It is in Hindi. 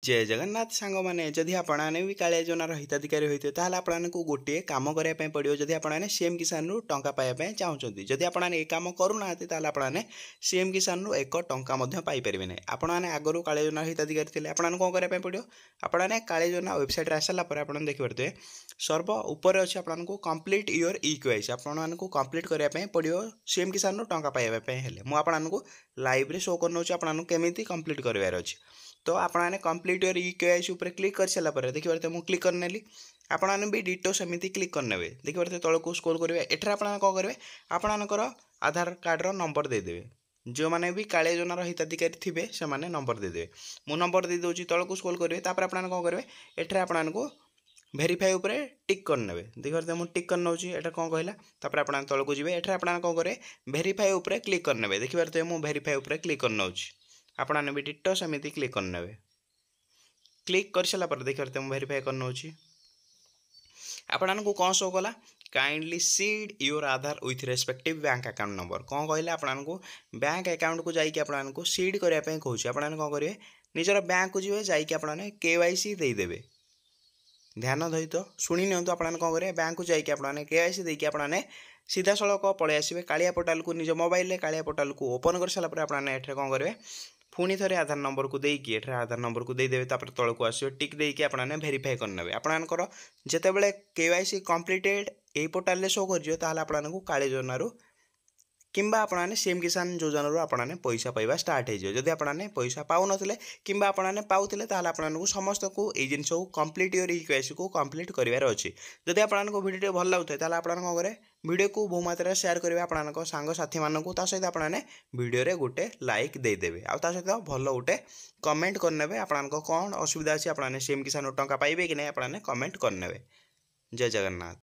जय जगन्नाथ सांग मैंने जदि आपने भी कालिया योजनार हिताधिकारी होते हैं आपको गोटे कम करने पड़ो जदि आपने सीएम किसान रु टंका पाइबा चाहते जदि आपने ये कम करूना आपने सीएम किसान रु एक टंका पाइपर ना आपने आगु कालिया योजनार हिताधिकारी थे आपको कौन करने पड़ो आपने कालिया योजना वेबसाइट आसारा पर आप देखिपे सर्व उपर अच्छे आपको कंप्लीट योर इक्यूआईसी आपको कंप्लीट करने पड़ो सीएम किसान रु टंका पाइबापी मुझे लाइव रे शो कर आपको केमी कंप्लीट करार अच्छे तो आपने कंप्लीट योर इक्यूआईसी ऊपर क्लिक कर सारापर देखिए मुझे क्लिक करनेली आपने भी डिटो सेमती क्लिक करने देखिए तौक स्क्रॉल करेंगे एठार आप कौन करेंगे आपणकर आधार कार्डर नंबर देदेवे जो मैंने भी कालिया योजनार हिताधिकारी थे से नंबर देदेवे मु नंबर दे दूसरी तौक स्क्रॉल करेंगे तापर आप कौन करेंगे एठार आपको भेरीफाई उपर टिक करने देखिए मुझे टिक कर नौची एटा कौन कहला तापर आप तौक जी एठार आप कौन करेंगे भेरीफाई उपर क्लिक करने देखिए मुझे भेरीफाई उपर क्लिक कर नौची आपने भी डिटो सेमती क्लिक करने क्लिक कर सारापर देखिए मुझे भेरीफाई कर नौची आपको कौन शो कला kindly seed your Aadhaar with respective bank account number कौन कहले आपको बैंक अकाउंट को जाइए आपको सीड करने कौन आपने कौन करेंगे निजर बैंक को जी जाने केवाईसी देदेवे ध्यान सहित शुणी नि आपने कौन करेंगे बैंक को जाइए आपने केवाईसी देकी आपने सीधा सड़क पलि आसवे कालिया पोर्टाल को निज मोबाइल कालिया पोर्टाल को ओपन कर सारापर आपने एठे कौन करेंगे पुणी थे आधार नंबर को देकी एठे आधार नंबर को देदेवे तापर तौक को आसवे टिक देकी आपने भेरीफाई करने आपणकर जितेबाला केवाईसी कंप्लीटेड ए पोर्टाल शो कर आपको कालिया योजनारू किंबा आपने सीएम किसान योजना आपने पैसा पाइबा स्टार्ट हो जदि आपने पैसा पाऊन कि आपने पाते आपको समस्त को ये जिनस को कंप्लीट योर इक्यूआईसी को कंप्लीट करार अच्छे जदि आपको वीडियो भल लगुए आप कौन करेंगे वीडियो को बहु मात्रा शेयर करेंगे आपको सांग साथी मानू सहित आपने वीडियो गोटे लाइक देदेवे आ सहित भल गोटे कमेंट करने आपको कौन असुविधा अच्छी आपने सीएम किसान टंका पाइबे कि नहीं आपने कमेंट करने जय जगन्नाथ।